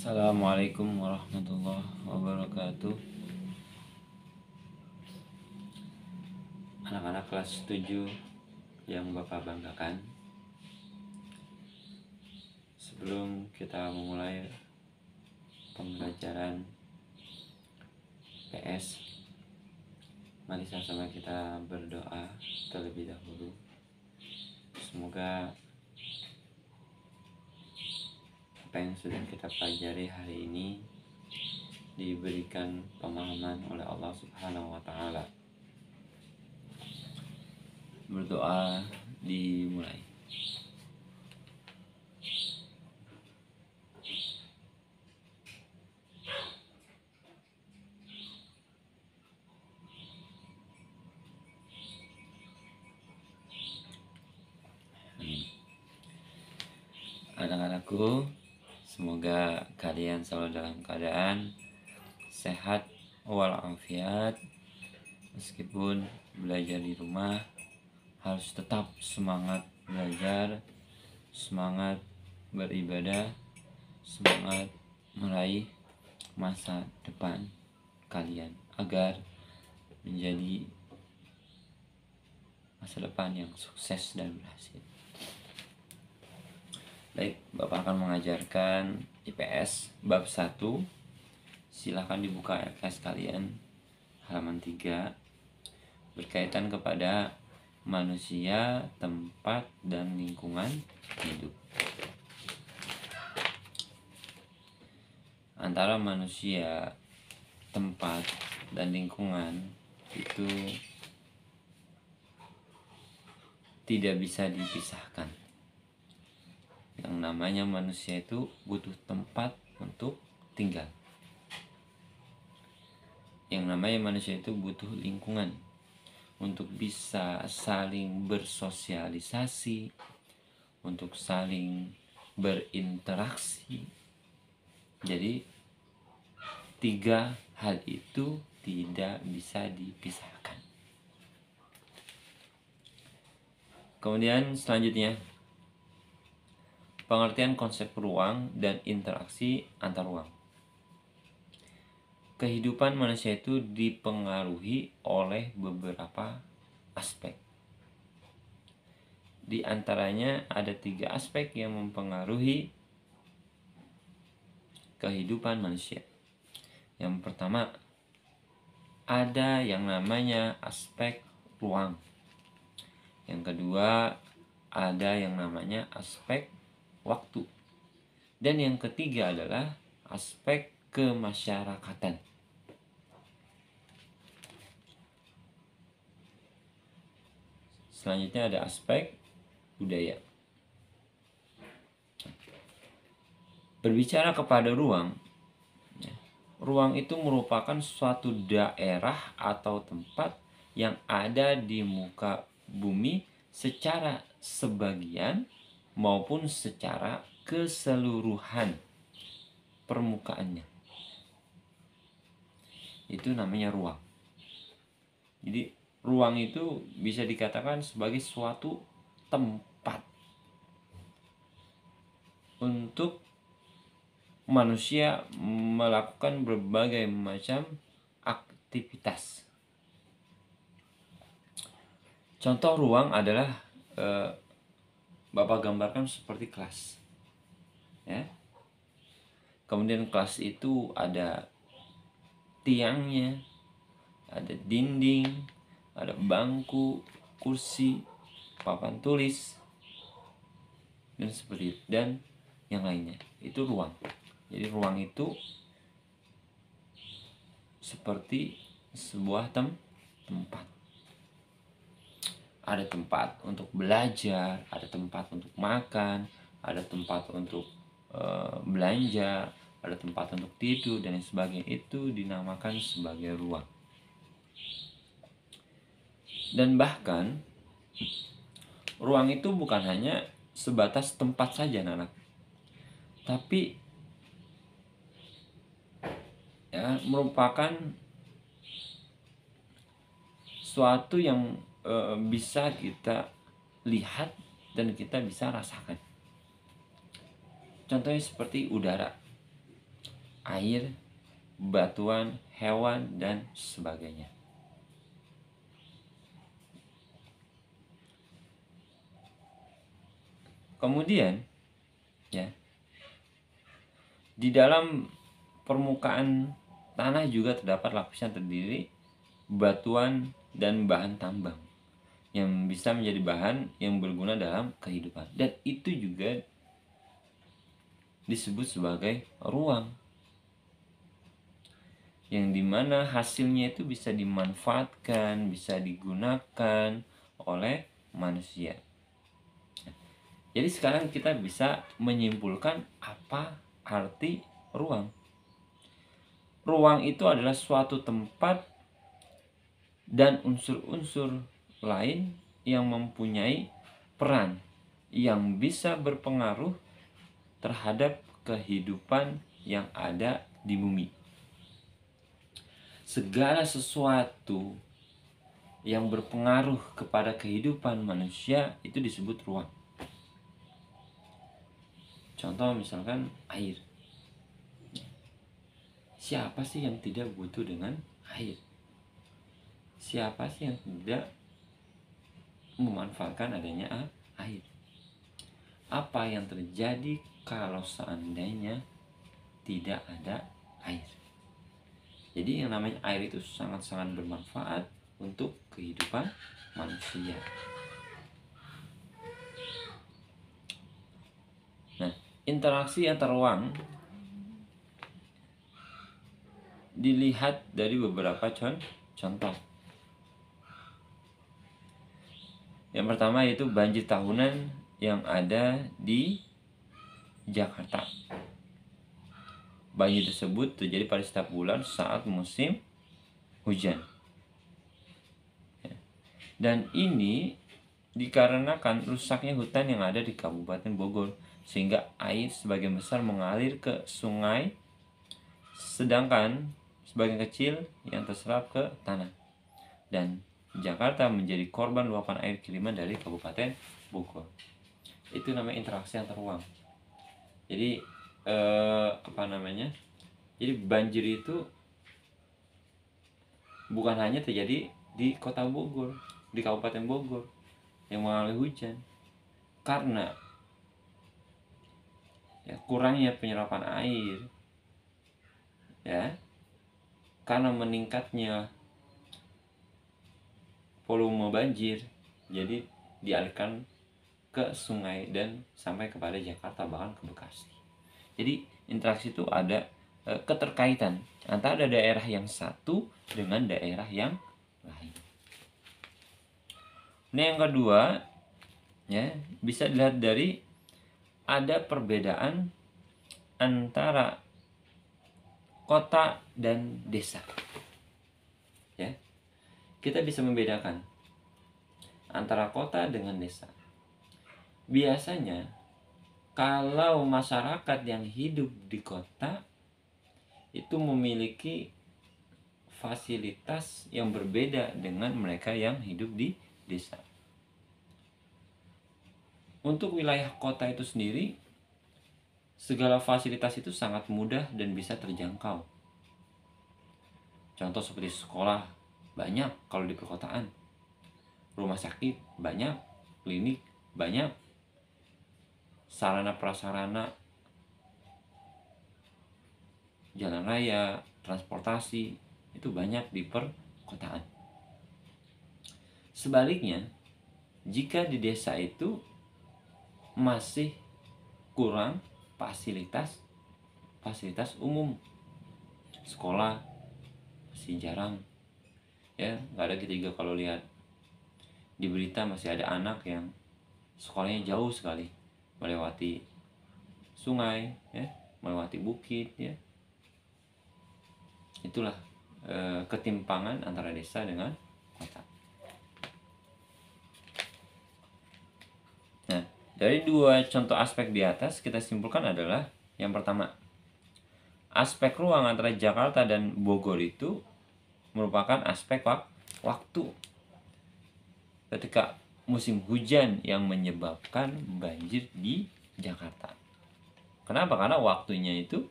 Assalamualaikum warahmatullahi wabarakatuh. Anak-anak kelas 7 yang Bapak banggakan, sebelum kita memulai pembelajaran PS, mari sama-sama kita berdoa terlebih dahulu. Semoga apa yang sudah kita pelajari hari ini diberikan pemahaman oleh Allah Subhanahu wa Ta'ala. Berdoa dimulai. Anak-anakku, semoga kalian selalu dalam keadaan sehat walafiat. Meskipun belajar di rumah, harus tetap semangat belajar, semangat beribadah, semangat meraih masa depan kalian agar menjadi masa depan yang sukses dan berhasil. Baik, Bapak akan mengajarkan IPS bab 1. Silahkan dibuka IPS kalian halaman 3, berkaitan kepada manusia, tempat, dan lingkungan hidup. Antara manusia, tempat, dan lingkungan itu tidak bisa dipisahkan. Yang namanya manusia itu butuh tempat untuk tinggal. Yang namanya manusia itu butuh lingkungan untuk bisa saling bersosialisasi, untuk saling berinteraksi. Jadi 3 hal itu tidak bisa dipisahkan. Kemudian selanjutnya, pengertian konsep ruang dan interaksi antar ruang. Kehidupan manusia itu dipengaruhi oleh beberapa aspek. Di antaranya ada 3 aspek yang mempengaruhi kehidupan manusia. Yang pertama, ada yang namanya aspek ruang. Yang kedua, ada yang namanya aspek waktu. Dan yang ketiga adalah aspek kemasyarakatan. Selanjutnya ada aspek budaya. Berbicara kepada ruang, ruang itu merupakan suatu daerah atau tempat yang ada di muka bumi secara sebagian maupun secara keseluruhan permukaannya. Itu namanya ruang. Jadi ruang itu bisa dikatakan sebagai suatu tempat untuk manusia melakukan berbagai macam aktivitas. Contoh ruang adalah Bapak gambarkan seperti kelas, ya. Kemudian kelas itu ada tiangnya, ada dinding, ada bangku, kursi, papan tulis, dan seperti itu, dan yang lainnya. Itu ruang. Jadi ruang itu seperti sebuah tempat. Ada tempat untuk belajar, ada tempat untuk makan, ada tempat untuk belanja, ada tempat untuk tidur, dan sebagainya. Itu dinamakan sebagai ruang. Dan bahkan ruang itu bukan hanya sebatas tempat saja, anak, tapi ya, merupakan suatu yang bisa kita lihat dan kita bisa rasakan. Contohnya seperti udara. air, batuan, hewan, dan sebagainya. Kemudian, ya, di dalam permukaan tanah juga terdapat lapisan terdiri batuan dan bahan tambang yang bisa menjadi bahan yang berguna dalam kehidupan. Dan itu juga disebut sebagai ruang, yang dimana hasilnya itu bisa dimanfaatkan, bisa digunakan oleh manusia. Jadi sekarang kita bisa menyimpulkan apa arti ruang. Ruang itu adalah suatu tempat dan unsur-unsur lain yang mempunyai peran yang bisa berpengaruh terhadap kehidupan yang ada di bumi. Segala sesuatu yang berpengaruh kepada kehidupan manusia itu disebut ruang. Contoh misalkan air. Siapa sih yang tidak butuh dengan air? Siapa sih yang tidak memanfaatkan adanya air? Apa yang terjadi kalau seandainya tidak ada air? Jadi yang namanya air itu sangat-sangat bermanfaat untuk kehidupan manusia. Nah, interaksi antar ruang dilihat dari beberapa contoh. Yang pertama yaitu banjir tahunan yang ada di Jakarta. Banjir tersebut terjadi pada setiap bulan saat musim hujan. Dan ini dikarenakan rusaknya hutan yang ada di Kabupaten Bogor, sehingga air sebagian besar mengalir ke sungai, sedangkan sebagian kecil yang terserap ke tanah. Dan Jakarta menjadi korban luapan air kiriman dari Kabupaten Bogor. Itu namanya interaksi antar ruang. Jadi Jadi banjir itu bukan hanya terjadi di kota Bogor, di Kabupaten Bogor yang mengalami hujan, karena ya, kurangnya penyerapan air, ya, karena meningkatnya volume banjir, jadi dialihkan ke sungai dan sampai kepada Jakarta, bahkan ke Bekasi. Jadi interaksi itu ada keterkaitan antara daerah yang satu dengan daerah yang lain. Nah, yang kedua, ya, bisa dilihat dari ada perbedaan antara kota dan desa. Ya. Kita bisa membedakan antara kota dengan desa. Biasanya kalau masyarakat yang hidup di kota itu memiliki fasilitas yang berbeda dengan mereka yang hidup di desa. Untuk wilayah kota itu sendiri, segala fasilitas itu sangat mudah dan bisa terjangkau. Contoh seperti sekolah banyak kalau di perkotaan, rumah sakit banyak, klinik banyak, sarana prasarana, jalan raya, transportasi itu banyak di perkotaan. Sebaliknya, jika di desa itu masih kurang fasilitas umum, sekolah masih jarang, ya, nggak ada. Kita juga kalau lihat di berita masih ada anak yang sekolahnya jauh sekali, melewati sungai, ya, melewati bukit, ya. Itulah ketimpangan antara desa dengan kota. Nah, dari dua contoh aspek di atas kita simpulkan adalah yang pertama, aspek ruang antara Jakarta dan Bogor itu merupakan aspek waktu. Ketika musim hujan yang menyebabkan banjir di Jakarta. Kenapa? Karena waktunya itu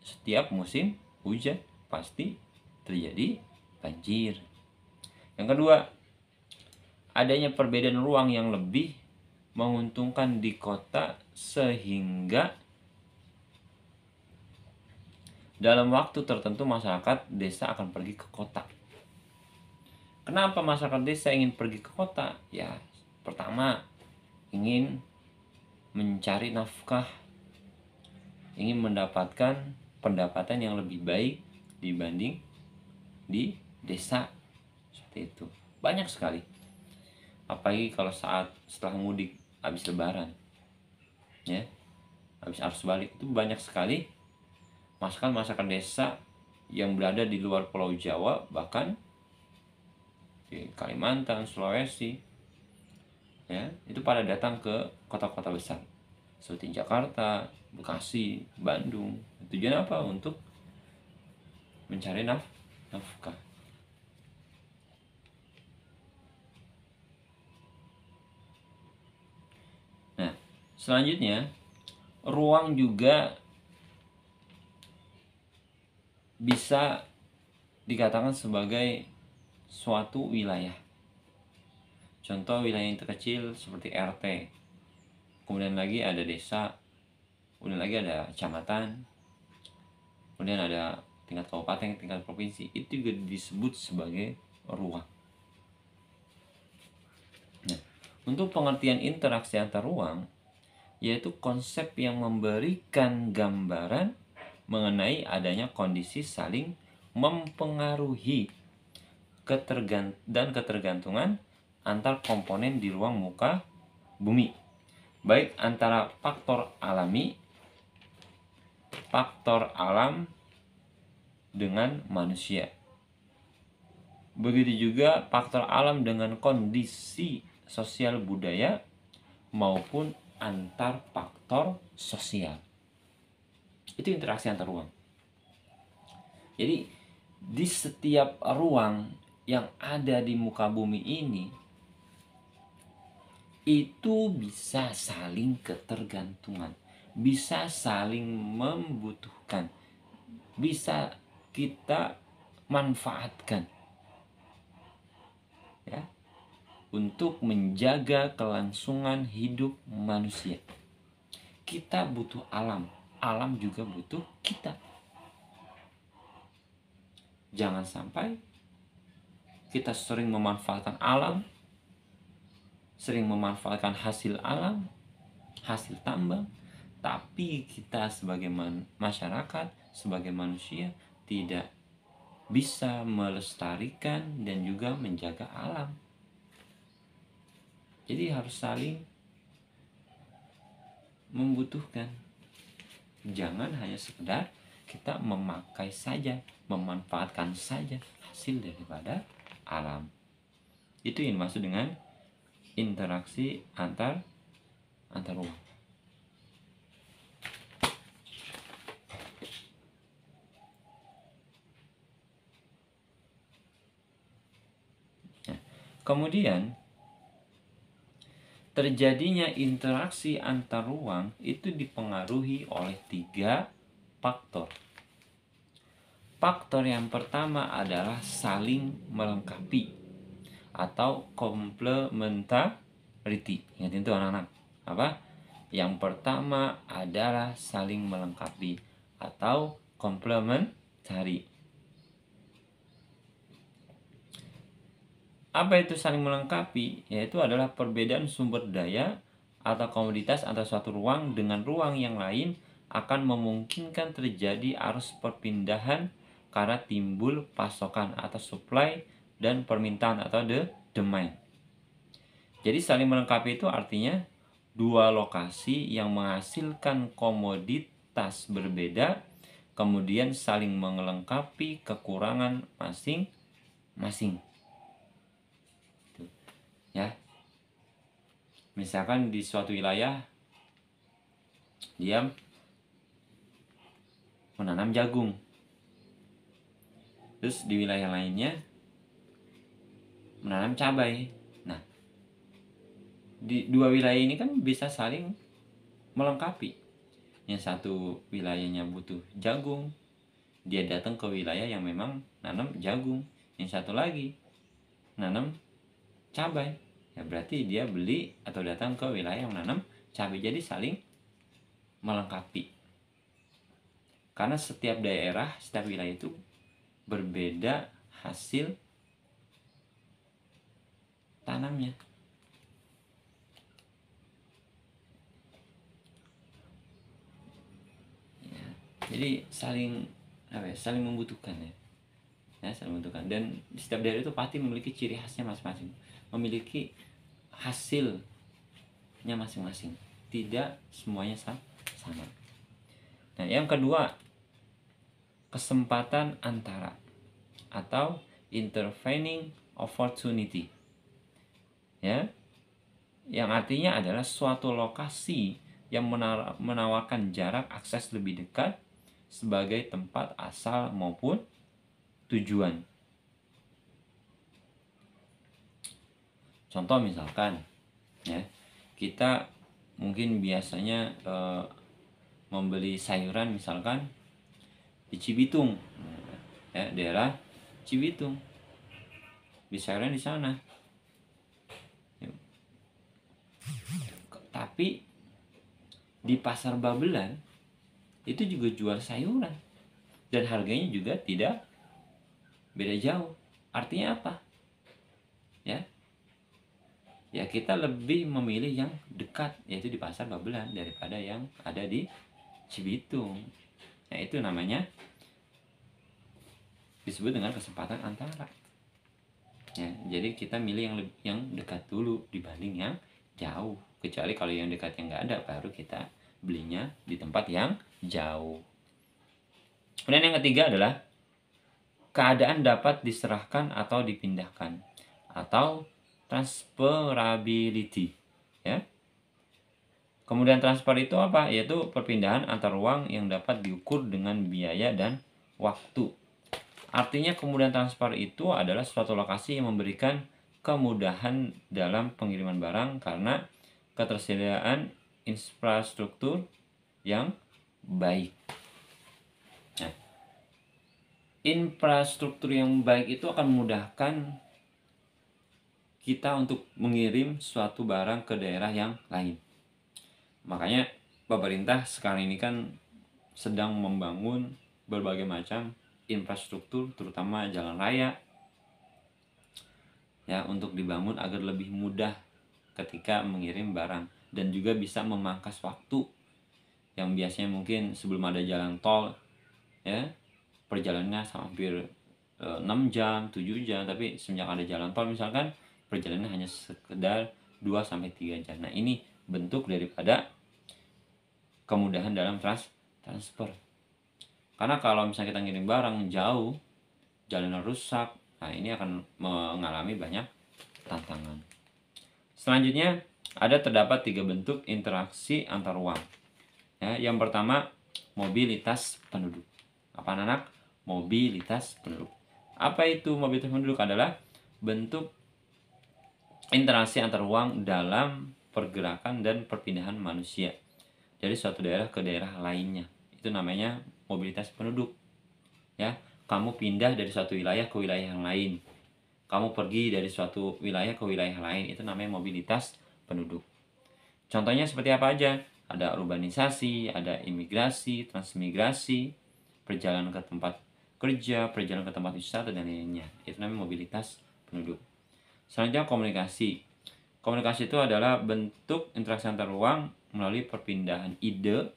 setiap musim hujan pasti terjadi banjir. Yang kedua, adanya perbedaan ruang yang lebih menguntungkan di kota sehingga dalam waktu tertentu masyarakat desa akan pergi ke kota. Kenapa masyarakat desa ingin pergi ke kota? Ya, pertama ingin mencari nafkah, ingin mendapatkan pendapatan yang lebih baik dibanding di desa. Seperti itu. Banyak sekali. Apalagi kalau setelah mudik habis lebaran. Ya. Habis arus balik itu banyak sekali masyarakat desa yang berada di luar Pulau Jawa, bahkan di Kalimantan, Sulawesi, ya, itu pada datang ke kota-kota besar seperti Jakarta, Bekasi, Bandung. Tujuan apa? Untuk mencari nafkah. Nah, selanjutnya ruang juga bisa dikatakan sebagai suatu wilayah. Contoh wilayah yang terkecil seperti RT. Kemudian lagi ada desa, kemudian lagi ada kecamatan, kemudian ada tingkat kabupaten, tingkat provinsi. Itu juga disebut sebagai ruang. Nah, untuk pengertian interaksi antar ruang, yaitu konsep yang memberikan gambaran mengenai adanya kondisi saling mempengaruhi dan ketergantungan antar komponen di ruang muka bumi, baik antara faktor alam dengan manusia. Begitu juga faktor alam dengan kondisi sosial budaya maupun antar faktor sosial. Itu interaksi antar ruang. Jadi di setiap ruang yang ada di muka bumi ini itu bisa saling ketergantungan, bisa saling membutuhkan, bisa kita manfaatkan, ya, untuk menjaga kelangsungan hidup manusia. Kita butuh alam, alam juga butuh kita. Jangan sampai kita sering memanfaatkan alam, sering memanfaatkan hasil alam, hasil tambang, tapi kita sebagai masyarakat, sebagai manusia tidak bisa melestarikan dan juga menjaga alam. Jadi harus saling membutuhkan. Jangan hanya sekedar kita memakai saja, memanfaatkan saja hasil daripada alam. Itu yang dimaksud dengan interaksi antar ruang. Nah, kemudian terjadinya interaksi antar ruang itu dipengaruhi oleh 3 faktor. Faktor yang pertama adalah saling melengkapi atau complementarity. Ingat itu anak-anak. Apa? Yang pertama adalah saling melengkapi atau complementary. Apa itu saling melengkapi? Yaitu adalah perbedaan sumber daya atau komoditas antara suatu ruang dengan ruang yang lain akan memungkinkan terjadi arus perpindahan karena timbul pasokan atau supply dan permintaan atau demand. Jadi saling melengkapi itu artinya 2 lokasi yang menghasilkan komoditas berbeda kemudian saling melengkapi kekurangan masing-masing. Ya. Misalkan di suatu wilayah dia menanam jagung. Terus di wilayah lainnya menanam cabai. Nah, di 2 wilayah ini kan bisa saling melengkapi. Yang satu wilayahnya butuh jagung, dia datang ke wilayah yang memang nanam jagung. Yang satu lagi nanam cabai, ya berarti dia beli atau datang ke wilayah yang nanam cabai. Jadi saling melengkapi. Karena setiap daerah, setiap wilayah itu berbeda hasil tanamnya. Ya, jadi saling saling membutuhkan ya. Saling membutuhkan. Dan setiap daerah itu pasti memiliki ciri khasnya masing-masing, memiliki hasilnya masing-masing, tidak semuanya sama. Nah, yang kedua, kesempatan antara atau intervening opportunity, ya, yang artinya adalah suatu lokasi yang menawarkan jarak akses lebih dekat sebagai tempat asal maupun tujuan. Contoh misalkan, ya, kita mungkin biasanya membeli sayuran misalkan di Cibitung, ya, daerah Cibitung, di sayuran di sana. Tapi di pasar Babelan itu juga jual sayuran dan harganya juga tidak beda jauh. Artinya apa? Ya kita lebih memilih yang dekat, yaitu di pasar Babelan, daripada yang ada di Cibitung. Nah, itu namanya disebut dengan kesempatan antara. Ya, jadi kita milih yang dekat dulu dibanding yang jauh. Kecuali kalau yang dekat yang nggak ada, baru kita belinya di tempat yang jauh. Kemudian yang ketiga adalah keadaan dapat diserahkan atau dipindahkan atau transferability, ya. Kemudian transfer itu apa? Yaitu perpindahan antar ruang yang dapat diukur dengan biaya dan waktu. Artinya kemudahan transfer itu adalah suatu lokasi yang memberikan kemudahan dalam pengiriman barang karena ketersediaan infrastruktur yang baik. Nah, infrastruktur yang baik itu akan memudahkan kita untuk mengirim suatu barang ke daerah yang lain. Makanya pemerintah sekarang ini kan sedang membangun berbagai macam infrastruktur, terutama jalan raya, ya, untuk dibangun agar lebih mudah ketika mengirim barang dan juga bisa memangkas waktu yang biasanya mungkin sebelum ada jalan tol, ya, perjalanannya hampir 6 jam, 7 jam, tapi semenjak ada jalan tol misalkan perjalanan hanya sekedar 2-3 jam. Nah, ini bentuk daripada kemudahan dalam transfer. Karena kalau misalnya kita ngirim barang jauh, jalanan rusak, nah ini akan mengalami banyak tantangan. Selanjutnya, terdapat 3 bentuk interaksi antar ruang. Ya, yang pertama, mobilitas penduduk. Apa anak? Mobilitas penduduk. Apa itu mobilitas penduduk? Adalah bentuk interaksi antar ruang dalam pergerakan dan perpindahan manusia dari suatu daerah ke daerah lainnya. Itu namanya mobilitas penduduk. Ya, kamu pindah dari suatu wilayah ke wilayah yang lain. Kamu pergi dari suatu wilayah ke wilayah lain, itu namanya mobilitas penduduk. Contohnya seperti apa aja? Ada urbanisasi, ada imigrasi, transmigrasi, perjalanan ke tempat kerja, perjalanan ke tempat wisata, dan lainnya. Itu namanya mobilitas penduduk. Selanjutnya komunikasi. Komunikasi itu adalah bentuk interaksi antar ruang melalui perpindahan ide,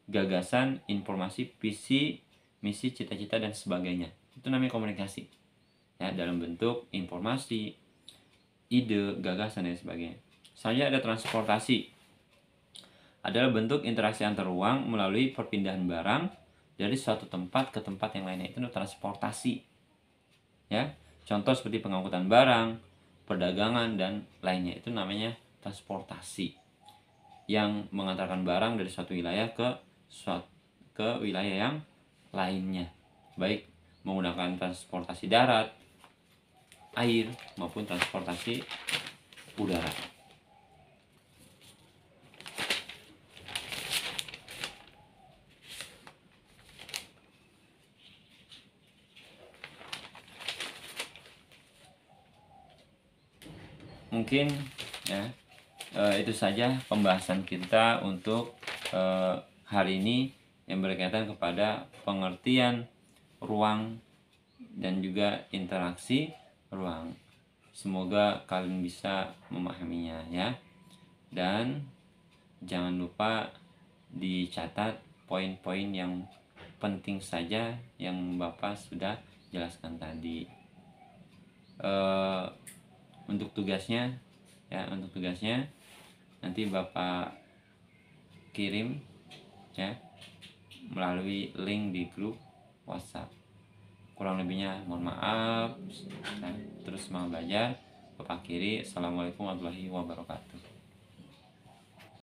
gagasan, informasi, visi, misi, cita-cita, dan sebagainya. Itu namanya komunikasi. Ya, dalam bentuk informasi, ide, gagasan, dan sebagainya. Selanjutnya ada transportasi. Adalah bentuk interaksi antar ruang melalui perpindahan barang dari suatu tempat ke tempat yang lainnya. Itu transportasi. Ya, contoh seperti pengangkutan barang, perdagangan, dan lainnya. Itu namanya transportasi. Yang mengantarkan barang dari suatu wilayah ke wilayah yang lainnya. Baik menggunakan transportasi darat, air, maupun transportasi udara. mungkin ya itu saja pembahasan kita untuk hari ini yang berkaitan kepada pengertian ruang dan juga interaksi ruang. Semoga kalian bisa memahaminya ya. Dan jangan lupa dicatat poin-poin yang penting saja yang Bapak sudah jelaskan tadi. Untuk tugasnya nanti Bapak kirim ya melalui link di grup WhatsApp. Kurang lebihnya mohon maaf. Terus semangat belajar. Bapak akhiri. Assalamualaikum warahmatullahi wabarakatuh.